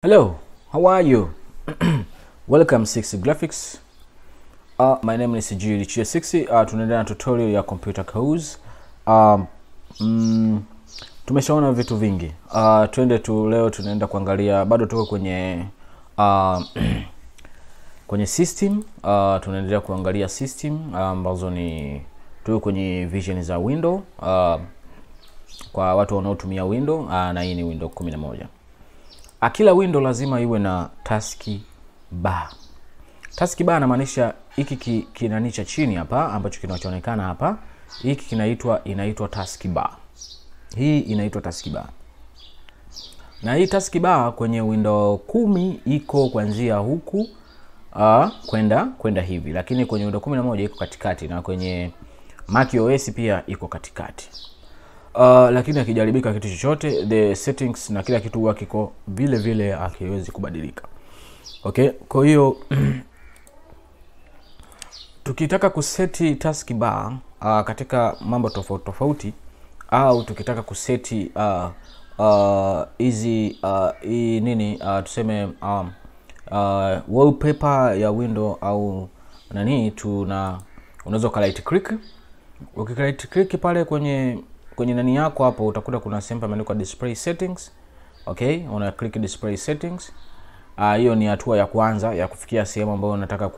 Hello, how are you? Welcome 60 Graphics. My name is Richie 60. Tunaendelea na tutorial ya computer course. Tumeshaona vitu vingi. Leo tunaenda kuangalia, bado tuko kwenye kwenye system. Tunaendelea kuangalia system ambazo ni tuko kwenye vision za window kwa watu wanaotumia window, na hii ni window 11. Kila window lazima iwe na taskbar. Taskbar inamaanisha hiki kinani cha chini hapa ambacho kinachoonekana hapa, hiki inaitwa taskbar. Hii inaitwa taskbar. Na hii taskbar kwenye window 10 iko kuanzia huku kwenda hivi, lakini kwenye window 11 iko katikati, na kwenye Mac OS pia iko katikati. Lakini akijaribika kitu chochote, the settings na kila kitu huwa kiko vile vile, hakiwezi kubadilika. Okay, kwa hiyo tukitaka kuseti taskbar katika mambo tofauti tofauti, au tukitaka kuseti tuseme wallpaper ya window au nani, unaweza ka right click. Right click pale kwenye nani yako hapo, utakuta kuna sehemu imeandikwa display settings. Okay, una click display settings. Hiyo ni hatua ya kwanza ya kufikia sehemu ambayo unataka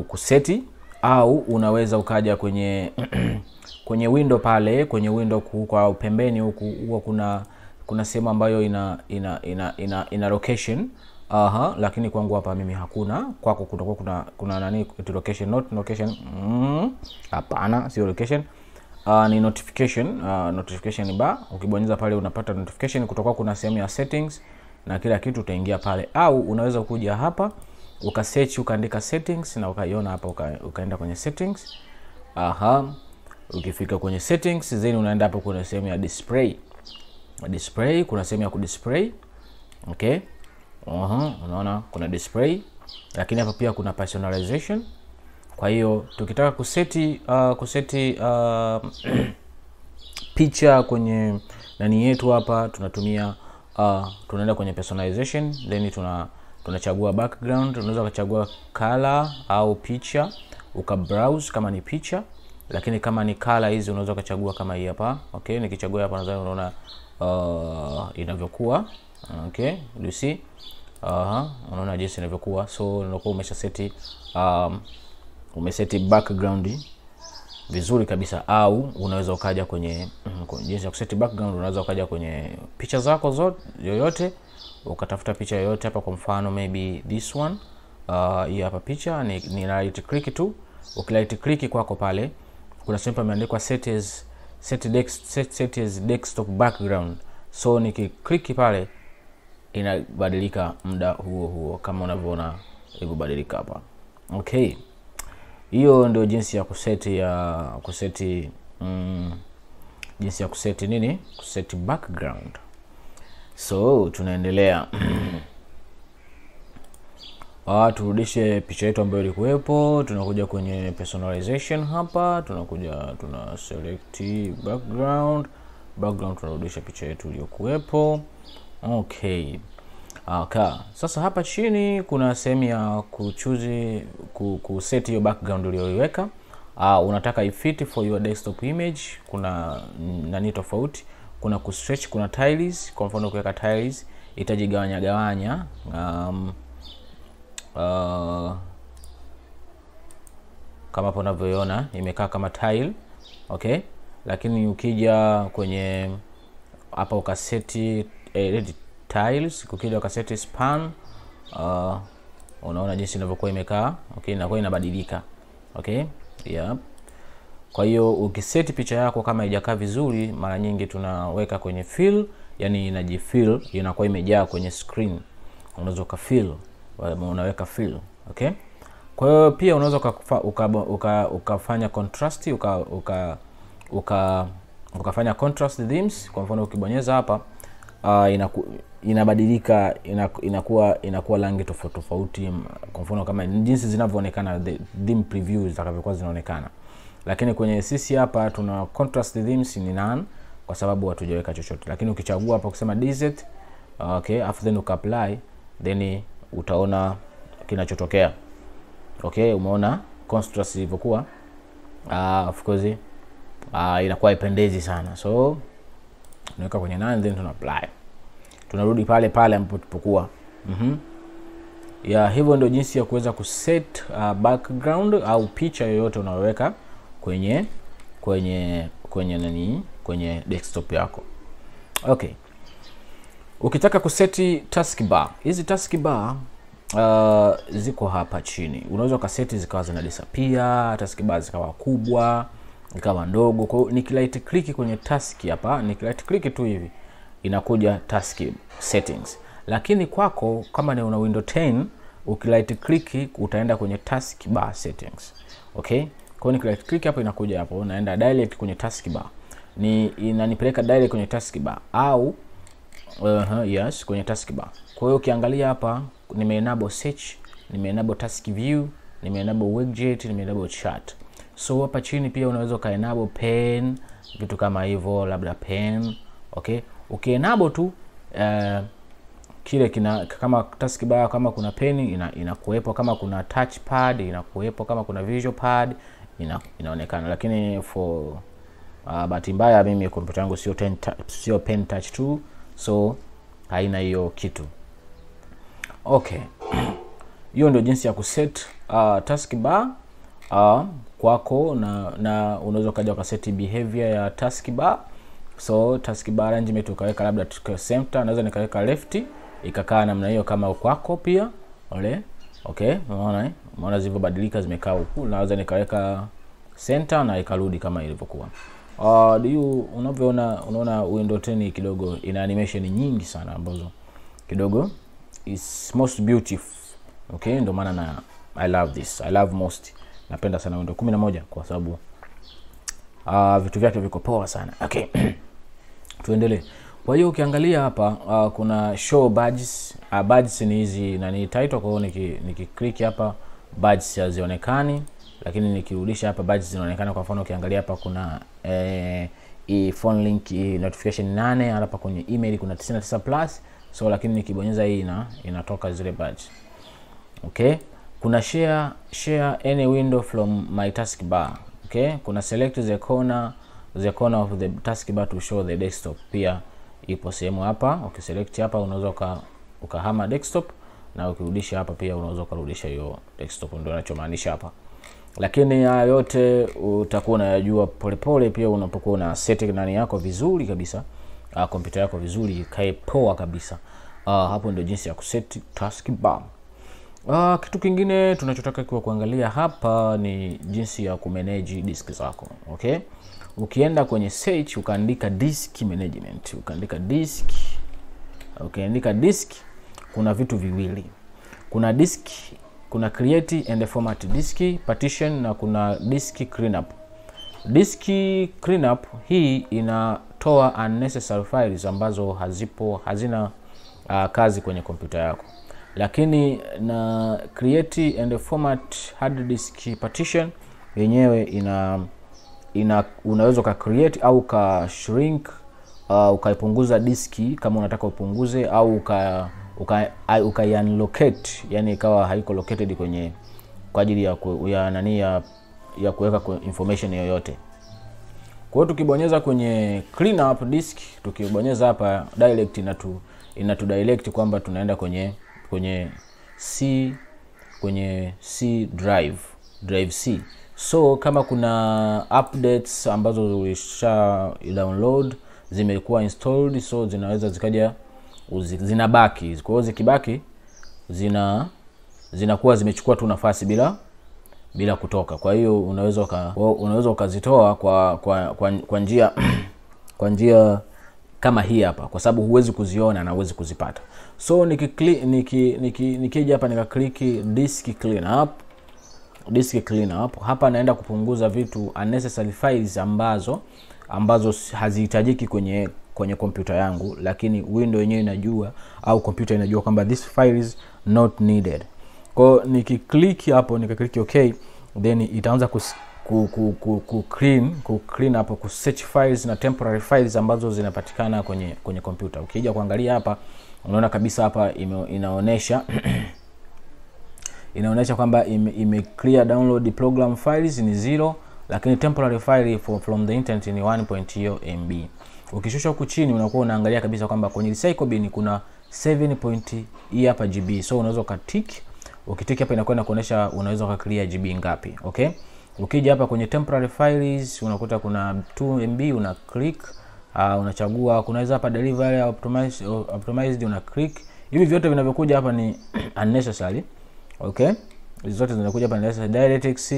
kuseti, au unaweza ukaja kwenye kwenye window pale, kwenye window huko au pembeni huku huwa kuna sehemu ambayo ina location. Lakini kwangu hapa mimi hakuna. Kwako kutakuwa kuna nani, location, not location. Hapana, sio location. Ni notification. Notification bar. Ukibonyeza pale unapata notification, kutoka kuna sehemu ya settings na kila kitu, utaingia pale. Au unaweza kuja hapa ukasearch, ukaandika settings na ukaiona hapa, ukaenda kwenye settings. Ukifika kwenye settings, then unaenda hapo kuna sehemu ya display. Kuna sehemu ya kudisplay. Okay. Unaona kuna display, lakini hapa pia kuna personalization. Kwa hiyo tukitaka kuseti picha kwenye nani yetu hapa, tunaenda kwenye personalization, then tunachagua background. Unaweza kuchagua color au picha, ukabrowse kama ni picha, lakini kama ni color hizi unaweza kuchagua kama hii hapa. Okay, nikichagua hapa nadhani unaona inavyokuwa. Okay, you see? Unaona jinsi inavyokuwa. So unakuwa umeseti background vizuri kabisa. Au unaweza ukaja kwenye jinsi ya kuseti background, unaweza ukaja kwenye picha zako zote yoyote, ukatafuta picha yoyote hapa. Kwa mfano maybe this one, hii hapa picha ni right click tu. Ukilight click kwako pale kuna sehemu imeandikwa set as desktop background. So nikiklik pale inabadilika muda huo kama unavyoona ilibadilika hapa. Okay, hiyo ndio jinsi ya kuseti kuseti background. So tunaendelea. Turudishe picha yetu ambayo ilikuwepo. Tunakuja kwenye personalization hapa, tuna select background, tunarudisha picha yetu iliyokuwepo. Okay. Sasa hapa chini kuna sehemu ya kuseti hiyo background uliyoiweka. Unataka ifit for your desktop image. Kuna nani tofauti, kuna kustretch, kuna tiles. Kwa mfano kuweka tiles itajigawanya kama hapo unavyoona imekaa kama tile. Okay, lakini ukija kwenye hapa ukaseti tiles, ukija ukaseti span, unaona jinsi inavyokuwa imekaa. Okay, inakuwa inabadilika. Okay, yeah. Kwa hiyo ukiseti picha yako kama haijakaa vizuri, mara nyingi tunaweka kwenye fill, yani inajifill, inakuwa imejaa kwenye screen. Unaweza ukafill, unaweka fill. Okay, kwa hiyo pia unaweza ukafanya contrast, ukafanya contrast themes. Kwa mfano ukibonyeza hapa inabadilika, inakuwa rangi tofauti tofauti. Kwa mfano kama jinsi zinavyoonekana the theme previews zitakavyokuwa zinaonekana. Lakini kwenye sisi hapa tuna contrast themes ni none, kwa sababu hatujaweka chochote. Lakini ukichagua hapa kusema desert, okay, after then uka-apply, then utaona kinachotokea. Okay, umeona contrast ilivyokuwa. Of course inakuwa ipendezi sana. So tunaweka kwenye none, then tuna apply. Tunarudi pale pale ambapo tulipokuwa. Hivyo ndio jinsi ya kuweza kuset background au picha yoyote unayoweka kwenye desktop yako. Okay. Ukitaka kuseti taskbar, hizi taskbar ziko hapa chini. Unaweza kuseti zikawa zina disappear, taskbar zikawa kubwa, zikawa ndogo. Kwa hiyo nikilight click kwenye task hapa, nikilight click tu hivi inakuja task settings. Lakini kwako kama ni una Windows 10, ukilight click utaenda kwenye taskbar settings. Okay? Kwa hiyo nikilight click hapo inakuja hapo, naenda direct kwenye taskbar. Inanipeleka direct kwenye taskbar au yes, kwenye taskbar. Kwa hiyo ukiangalia hapa nime-enable search, nime-enable task view, nime-enable widget, nime-enable chart. So hapa chini pia unaweza ka-enable pen, vitu kama hivyo, labda pen. Okay? Uki-enable tu kile kama taskbar, kama kuna pen inakuwepo, kama kuna touchpad inakuwepo, kama kuna visual pad inaonekana. Lakini for bahati mbaya mimi kompyuta yangu sio pen touch 2, so haina hiyo kitu. Okay. Hiyo ndio jinsi ya kuset taskbar kwako, na unaweza kaja ukaseti behavior ya taskbar. So taskbar arrangement ukaweka labda tuka center, naweza nikaweka left ikakaa namna hiyo kama kwako pia. Okay, unaona zilivyobadilika zimekaa huku. Naweza nikaweka center na ikarudi kama ilivyokuwa. Unaona Windows 10 kidogo ina animation nyingi sana ambazo kidogo is most beautiful. Okay, ndio maana I love this. I love most. Napenda sana Windows 11 kwa sababu vitu vyake viko poa sana. Okay. Tuendelee. Kwa hiyo ukiangalia hapa kuna show badges. Badges ni hizi na ni title. Kwa hiyo niki-click hapa badges hazionekani, lakini nikirudisha hapa badges zinaonekana. Kwa mfano ukiangalia hapa kuna phone link notification 8, hapa kwenye email kuna 99+. So lakini nikibonyeza hii inatoka zile badges. Okay? Kuna share any window from my taskbar. Okay? Kuna select the corner of the taskbar to show the desktop. Pia ipo sehemu hapa. Ukiselect hapa unaweza ukahama desktop, na ukirudisha hapa pia unaweza kurudisha hiyo desktop. Ndio ninachomaanisha hapa. Lakini haya yote utakuwa unayajua polepole pia unapokuwa una set ndani yako vizuri kabisa, kompyuta yako vizuri ikae poa kabisa. Hapo ndio jinsi ya kuset taskbar. Kitu kingine tunachotaka kuangalia hapa ni jinsi ya kumanage disk zako. Okay? Ukienda kwenye search ukaandika disk management, ukaandika disk. Ukiandika disk kuna vitu viwili. Kuna disk, kuna create and format disk partition, na kuna disk cleanup. Disk cleanup hii inatoa unnecessary files ambazo hazina kazi kwenye kompyuta yako. Lakini na create and format hard disk partition yenyewe unaweza ka create au ka shrink, ukaipunguza diski kama unataka upunguze, au uka unlocate, yani ikawa haiko located kwa ajili ya kuweka information yoyote. Kwa hiyo tukibonyeza kwenye clean up disk, tukibonyeza hapa direct inatu direct kwamba tunaenda kwenye C drive C. So kama kuna updates ambazo ulisha download zimekuwa installed, so zinaweza zikaja zinabaki. Kwa hiyo zikibaki zinakuwa zimechukua tu nafasi bila kutoka. Kwa hiyo unaweza ukazitoa kwa njia kama hii hapa, kwa sababu huwezi kuziona na huwezi kuzipata. So nikija hapa nika click disk clean up, hapa naenda kupunguza vitu unnecessary files ambazo hazihitajiki kwenye kompyuta yangu, lakini window yenyewe inajua au kompyuta inajua kwamba this file is not needed. Kwa nikiclick hapo, nika click okay, then itaanza clean hapo, ku search files na temporary files ambazo zinapatikana kwenye kompyuta. Ukija kuangalia hapa unaona kabisa hapa inaonesha inaonesha kwamba ime clear download program files ni 0, lakini temporary file from the internet ni 1.0 MB. Ukishusha huku chini unakuwa unaangalia kabisa kwamba kwenye recycle bin kuna 7.0 hapa GB. So unaweza katick, ukitick hapa inakwenda kuonesha unaweza ka clear GB ngapi. Okay, ukija hapa kwenye temporary files unakuta kuna 2 MB, una click, unachagua kunaweza hapa delivery optimized, una click. Hivi vyote vinavyokuja hapa ni unnecessary. Okay, hizo zote zinakuja hapa ni DirectX,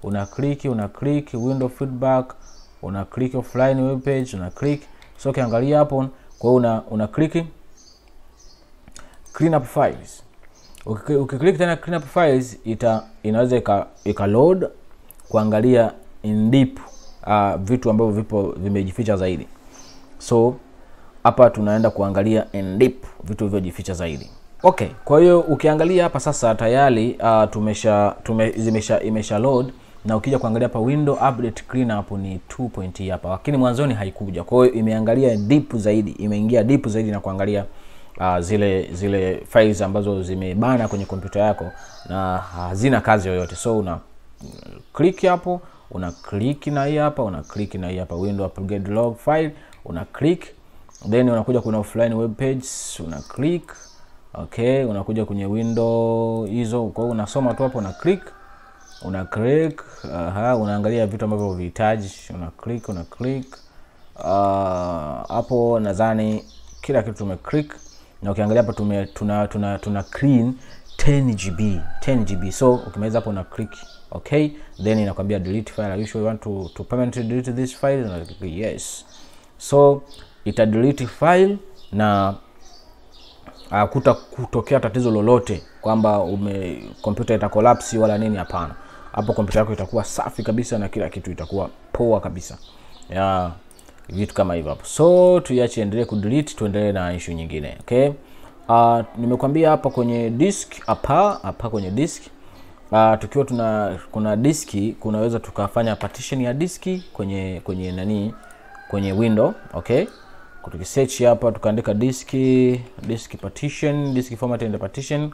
una click window feedback, una click offline web page, una click. So ukiangalia hapo kwa hiyo una click clean up files. Ukiclick tena clean up files inaweza load kuangalia in deep vitu ambavyo vimejificha zaidi. So hapa tunaenda kuangalia in deep vitu vilivyojificha zaidi. Okay, kwa hiyo ukiangalia hapa sasa tayari imesha load, na ukija kuangalia hapa window update cleanup ni 2.0 hapa, lakini mwanzoni haikuja. Kwa hiyo imeangalia deep zaidi, imeingia deep zaidi na kuangalia zile files ambazo zimebana kwenye kompyuta yako na hazina kazi yoyote. So una click hapo, una click na hii hapa, una click na hii hapa window upgrade log file, una click, then unakuja kuna offline web page, una click. Okay, unakuja kwenye window hizo, kwa hiyo unasoma tu hapo, una click, unaangalia vitu ambavyo unahitaji, una click hapo. Nadhani kila kitu tumeclick, na ukiangalia hapa tuna clean 10 GB. So ukimaliza hapo una click okay, then inakwambia delete file. Are you sure you want to permanently delete this file? Na yes. So ita delete file na kutokea tatizo lolote kwamba kompyuta ita collapse wala nini, hapana. Hapo kompyuta yako itakuwa safi kabisa na kila kitu itakuwa poa kabisa. Vitu kama hivyo hapo. So tuiache endelee ku delete, tuendelee na issue nyingine. Okay, nimekuambia hapa kwenye disk hapa kwenye disk tukiwa kuna diski, kunaweza tukafanya partition ya diski kwenye window. Okay, tukisearch hapa tukaandika disk partition, disk format and partition,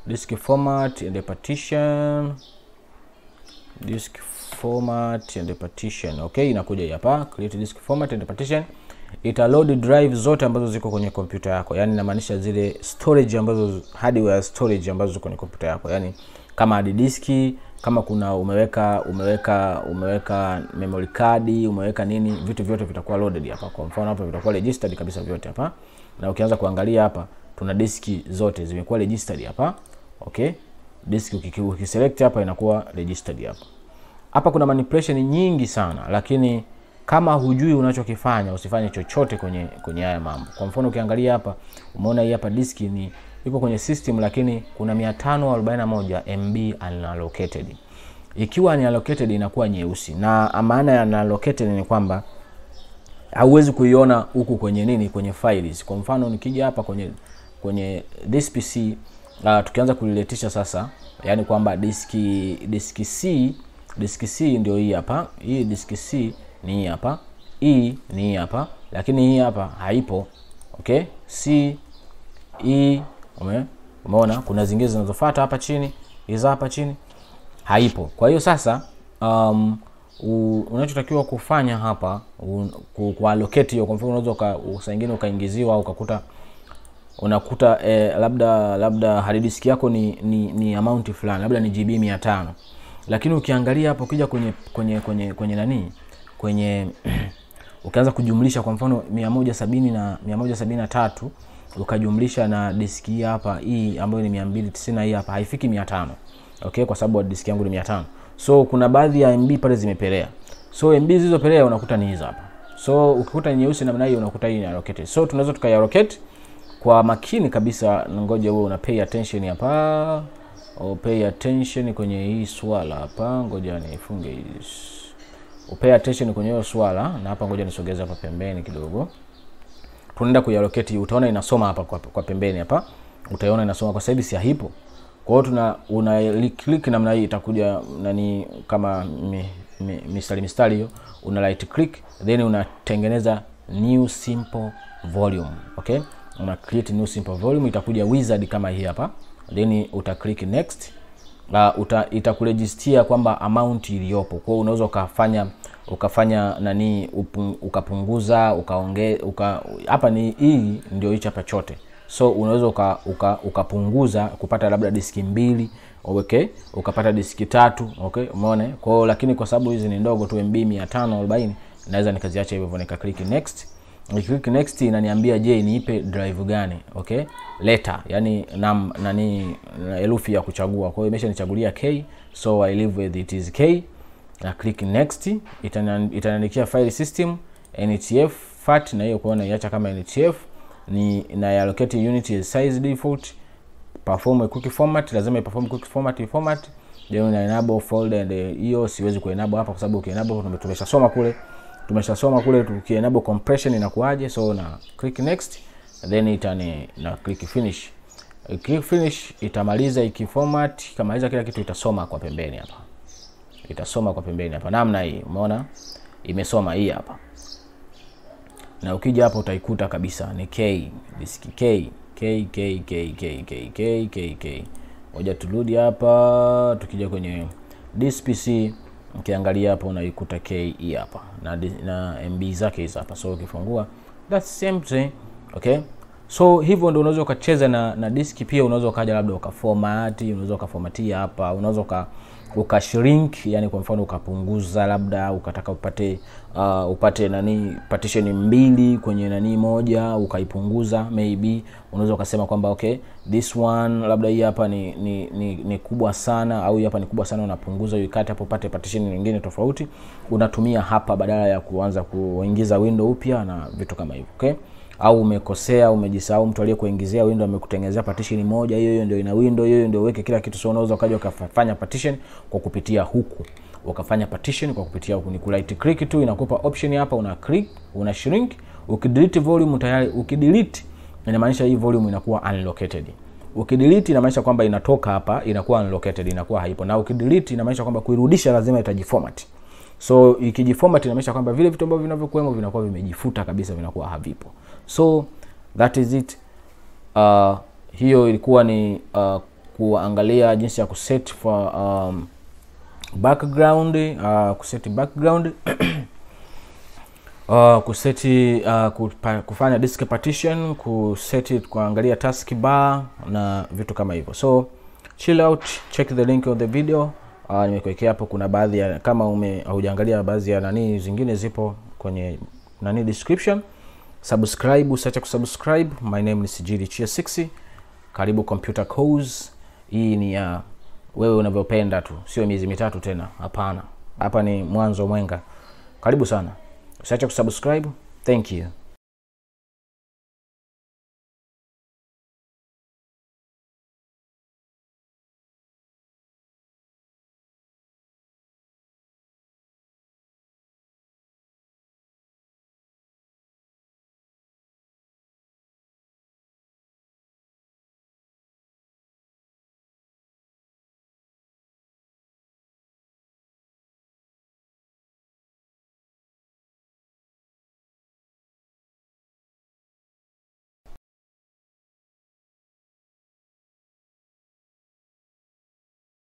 disk format and partition, disk format and partition. Okay, inakuja hapa create disk format and partition. Ita load drive zote ambazo ziko kwenye kompyuta yako, yani inamaanisha zile storage ambazo, hardware storage ambazo ziko kwenye kompyuta yako, yani kama hard disk, kama kuna umeweka memory card, umeweka nini, vitu vyote vitakuwa loaded hapa. Kwa mfano hapa vitakuwa registered kabisa vyote hapa, na ukianza kuangalia hapa tuna diski zote zimekuwa registered hapa. Okay, disk ukiselect hapa inakuwa registered hapa. Hapa kuna manipulation nyingi sana, lakini kama hujui unachokifanya usifanye chochote kwenye haya mambo. Kwa mfano ukiangalia hapa umeona hii hapa disk ni iko kwenye system, lakini kuna 541 MB unallocated. Ikiwa unallocated inakuwa nyeusi, na maana ya unallocated ni kwamba hauwezi kuiona huku kwenye files. Kwa mfano nikija hapa kwenye this PC, tukianza kuliletisha sasa, yani kwamba disk C ndio hii hapa, hii disk C ni hii hapa, E ni hii hapa, lakini hii hapa haipo. Okay, C E, umeona kuna zingine zinazofuata hapa chini, hizo hapa chini haipo. Kwa hiyo sasa unachotakiwa kufanya hapa kuallocate hiyo. Kwa mfano unaweza usingine ukaingiziwa au unakuta labda hard disk yako ni amount fulani, labda ni GB 500, lakini ukiangalia hapo ukija kwenye nani, ukianza kujumlisha kwa mfano 170 na 173 ukajumlisha na diski hii hapa hii ambayo ni 290, hii hapa haifiki 500. Okay, kwa sababu diski yangu ni 500. So kuna baadhi ya MB pale zimepelea. So MB zilizopelea unakuta ni hizo hapa. So ukikuta nyeusi namna hiyo unakuta hii ni allocated. So tunaweza tukaiallocate kwa makini kabisa. Ngoja wewe una pay attention hapa. Pay attention kwenye hii swala hapa. Ngoja nifunge hii. Pay attention kwenye hiyo swala, na hapa ngoja nisogeze hapa pembeni kidogo. Tunaenda kuiallocate, utaona inasoma hapa kwa pembeni hapa. Utaiona inasoma kwa sababu si haipo. Kwa hiyo una click namna hii, itakuja nani kama mistari hiyo, una right click then unatengeneza new simple volume. Okay, una create new simple volume, itakuja wizard kama hii hapa, then uta click next. Itakuregistia kwamba amount iliyopo. Kwa hiyo unaweza ukafanya nani ukapunguza, hapa ni hii ndio hicho hapa chote. So unaweza ukapunguza kupata labda diski 2, okay, ukapata diski 3, okay, umeona. Kwa hiyo lakini kwa sababu hizi ni ndogo tu, MB 540, naweza nikaziacha hivyo, nika click next. Click next inaniambia je, niipe drive gani, okay, letter, yani nani herufi ya kuchagua. Kwa hiyo imeshanichagulia K, so I leave with it is K. Na click next, itaniandikia file system NTF fat, na hiyo kuona iacha kama NTF. Ni na allocate unit size default, perform a quick format, lazima perform quick format, then na enable folder, and hiyo siwezi kuenable hapa kwa sababu ukienable tumeshasoma kule tukienable compression inakuaje. So na click next, then na click finish. Click finish itamaliza ikiformat, kamaliza kila kitu, itasoma kwa pembeni hapa, namna hii, umeona imesoma hii hapa. Na ukija hapo utaikuta kabisa ni K, disk K. Ngoja turudi hapa, tukija kwenye disk PC, ukiangalia hapo unaikuta K hii hapa na MB zake hizo hapa. So ukifungua that's same thing, okay. So hivyo ndio unaweza ukacheza na disk. Pia unaweza ukaja labda ukaformatia hapa, unaweza ukashrink, yani kwa mfano ukapunguza, labda ukataka upate nani partition 2 kwenye nani moja, ukaipunguza. Maybe unaweza ukasema kwamba okay, this one labda hii hapa ni kubwa sana, au hii hapa ni kubwa sana, unapunguza ukate hapo, upate partition nyingine tofauti unatumia hapa, badala ya kuanza kuingiza window upya na vitu kama hivyo, okay. Au umekosea, umejisahau, mtu aliyekuingizia window amekutengenezea partition moja, hiyo ndio ina window, hiyo ndio uweke kila kitu. So unaweza ukaja ukafanya partition kwa kupitia huku, ni ku right click tu, inakupa option hapa, una click, una shrink. Ukidelete volume tayari, ukidelete inamaanisha hii volume inakuwa unallocated. Ukidelete inamaanisha kwamba inatoka hapa, inakuwa unallocated, inakuwa haipo. Na ukidelete inamaanisha kwamba kuirudisha lazima itajiformat. So ikijiformat inamaanisha kwamba vile vitu ambavyo vinavyokuwemo vinakuwa vimejifuta kabisa, vinakuwa havipo. So that is it. Hiyo ilikuwa ni kuangalia jinsi ya kuset for background, kufanya disk partition, kuangalia taskbar na vitu kama hivyo. So chill out, check the link of the video. Nimekuwekea hapo, kuna baadhi ya, kama hujaangalia baadhi ya nani zingine zipo kwenye nani description. Subscribe, usiache kusubscribe. My name is Sijili Chia 6. Karibu computer course. Hii ni ya wewe unavyopenda tu, sio miezi 3 tena, hapana. Hapa ni mwanzo mwenga. Karibu sana. Usiache kusubscribe. Thank you.